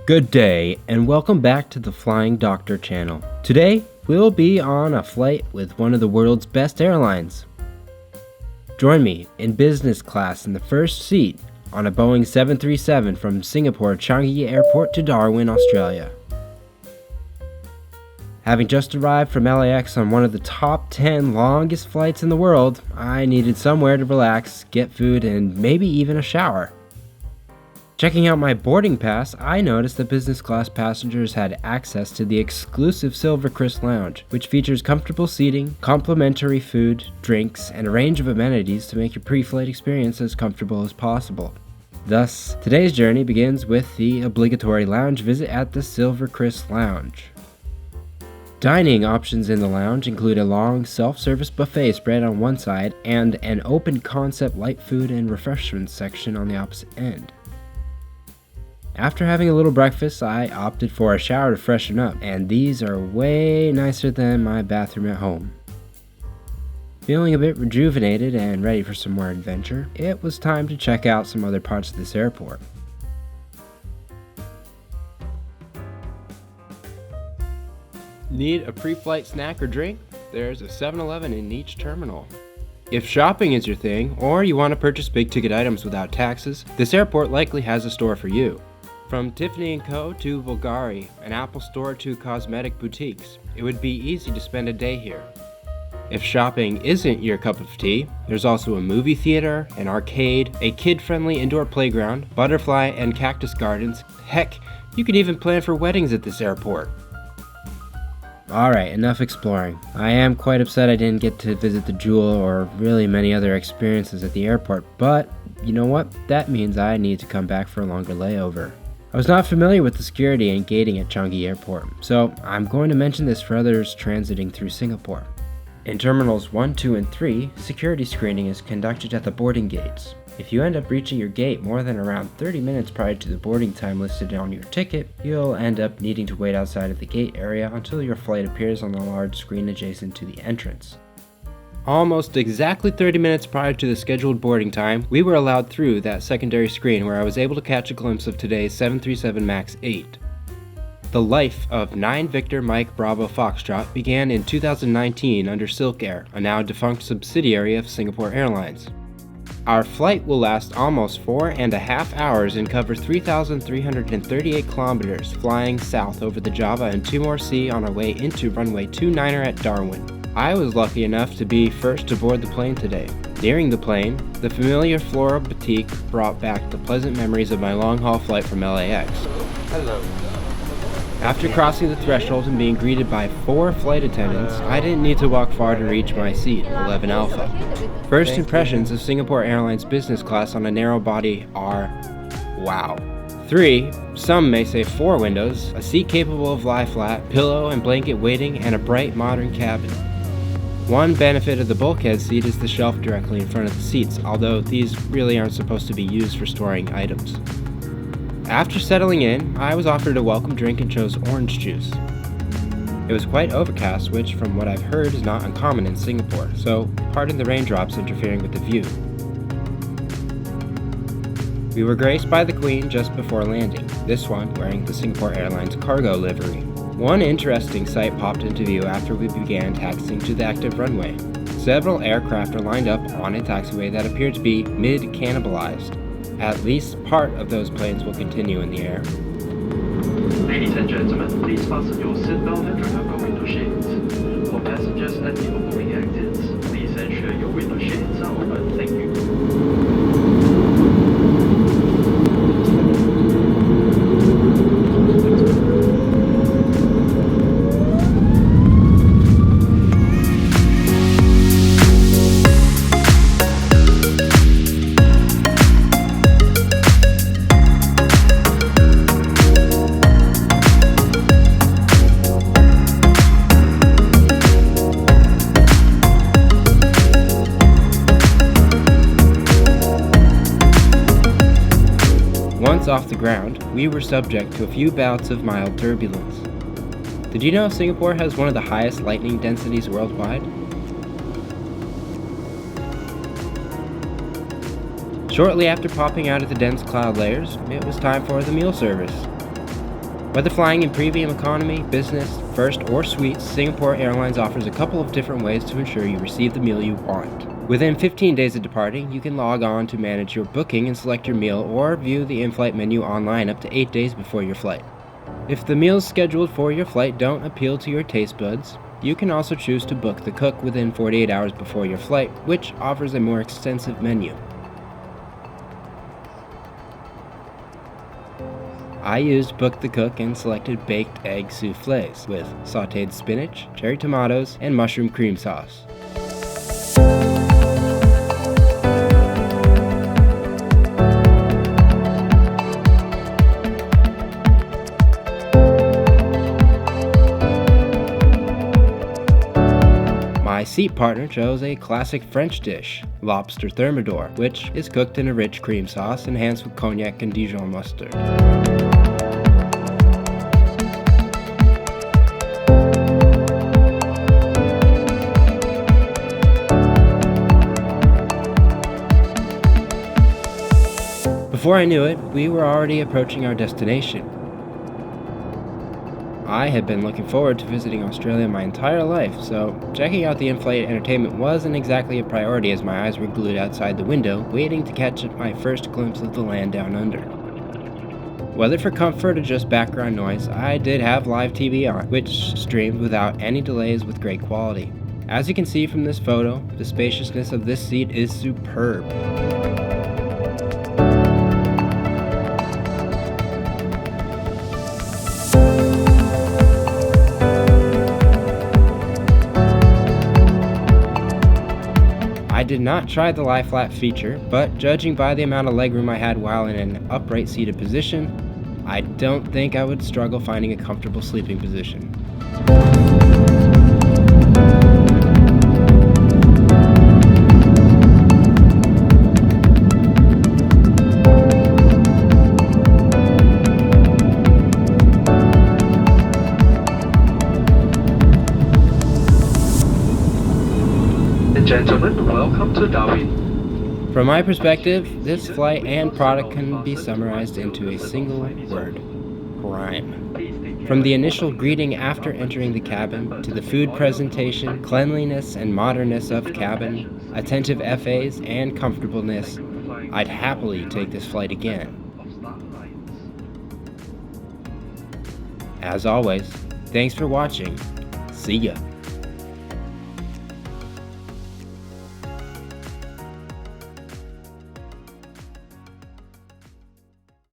Good day, and welcome back to the Flying Doctor channel. Today, we'll be on a flight with one of the world's best airlines. Join me in business class in the first seat on a Boeing 737 from Singapore Changi Airport to Darwin, Australia. Having just arrived from LAX on one of the top 10 longest flights in the world, I needed somewhere to relax, get food, and maybe even a shower. Checking out my boarding pass, I noticed that business class passengers had access to the exclusive SilverKris lounge, which features comfortable seating, complimentary food, drinks, and a range of amenities to make your pre-flight experience as comfortable as possible. Thus, today's journey begins with the obligatory lounge visit at the SilverKris lounge. Dining options in the lounge include a long self-service buffet spread on one side and an open-concept light food and refreshments section on the opposite end. After having a little breakfast, I opted for a shower to freshen up, and these are way nicer than my bathroom at home. Feeling a bit rejuvenated and ready for some more adventure, it was time to check out some other parts of this airport. Need a pre-flight snack or drink? There's a 7-Eleven in each terminal. If shopping is your thing, or you want to purchase big-ticket items without taxes, this airport likely has a store for you. From Tiffany & Co. to Bulgari, an Apple store to cosmetic boutiques, it would be easy to spend a day here. If shopping isn't your cup of tea, there's also a movie theater, an arcade, a kid-friendly indoor playground, butterfly and cactus gardens. Heck, you could even plan for weddings at this airport. Alright, enough exploring. I am quite upset I didn't get to visit the Jewel or really many other experiences at the airport, but you know what? That means I need to come back for a longer layover. I was not familiar with the security and gating at Changi Airport, so I'm going to mention this for others transiting through Singapore. In Terminals 1, 2, and 3, security screening is conducted at the boarding gates. If you end up reaching your gate more than around 30 minutes prior to the boarding time listed on your ticket, you'll end up needing to wait outside of the gate area until your flight appears on the large screen adjacent to the entrance. Almost exactly 30 minutes prior to the scheduled boarding time, we were allowed through that secondary screen where I was able to catch a glimpse of today's 737 MAX 8. The life of 9 Victor Mike Bravo Foxtrot began in 2019 under Silk Air, a now defunct subsidiary of Singapore Airlines. Our flight will last almost 4.5 hours and cover 3,338 kilometers, flying south over the Java and Timor Sea on our way into runway 29er at Darwin. I was lucky enough to be first to board the plane today. Nearing the plane, the familiar floral boutique brought back the pleasant memories of my long-haul flight from LAX. Hello. After crossing the threshold and being greeted by 4 flight attendants, I didn't need to walk far to reach my seat, 11 Alpha. First impressions of Singapore Airlines business class on a narrow body are wow. 3, some may say 4 windows, a seat capable of lie flat, pillow and blanket waiting, and a bright modern cabin. One benefit of the bulkhead seat is the shelf directly in front of the seats, although these really aren't supposed to be used for storing items. After settling in, I was offered a welcome drink and chose orange juice. It was quite overcast, which from what I've heard is not uncommon in Singapore, so pardon the raindrops interfering with the view. We were graced by the Queen just before landing, this one wearing the Singapore Airlines cargo livery. One interesting sight popped into view after we began taxiing to the active runway. Several aircraft are lined up on a taxiway that appeared to be mid-cannibalized. At least part of those planes will continue in the air. Ladies and gentlemen, please fasten your seatbelt and turn up your window shades. For passengers at the opening exits, please ensure your window shades are open. Thank you. Once off the ground, we were subject to a few bouts of mild turbulence. Did you know Singapore has one of the highest lightning densities worldwide? Shortly after popping out of the dense cloud layers, it was time for the meal service. Whether flying in premium economy, business, first, or suite, Singapore Airlines offers a couple of different ways to ensure you receive the meal you want. Within 15 days of departing, you can log on to manage your booking and select your meal, or view the in-flight menu online up to 8 days before your flight. If the meals scheduled for your flight don't appeal to your taste buds, you can also choose to book the cook within 48 hours before your flight, which offers a more extensive menu. I used Book the Cook and selected baked egg soufflés with sautéed spinach, cherry tomatoes, and mushroom cream sauce. My seat partner chose a classic French dish, lobster thermidor, which is cooked in a rich cream sauce enhanced with cognac and Dijon mustard. Before I knew it, we were already approaching our destination. I had been looking forward to visiting Australia my entire life, so checking out the in-flight entertainment wasn't exactly a priority as my eyes were glued outside the window, waiting to catch my first glimpse of the land down under. Whether for comfort or just background noise, I did have live TV on, which streamed without any delays with great quality. As you can see from this photo, the spaciousness of this seat is superb. I did not try the lie flat feature, but judging by the amount of legroom I had while in an upright seated position, I don't think I would struggle finding a comfortable sleeping position. Gentlemen, welcome to Darwin. From my perspective, this flight and product can be summarized into a single word: crime. From the initial greeting after entering the cabin, to the food presentation, cleanliness and modernness of cabin, attentive FAs, and comfortableness, I'd happily take this flight again. As always, thanks for watching. See ya.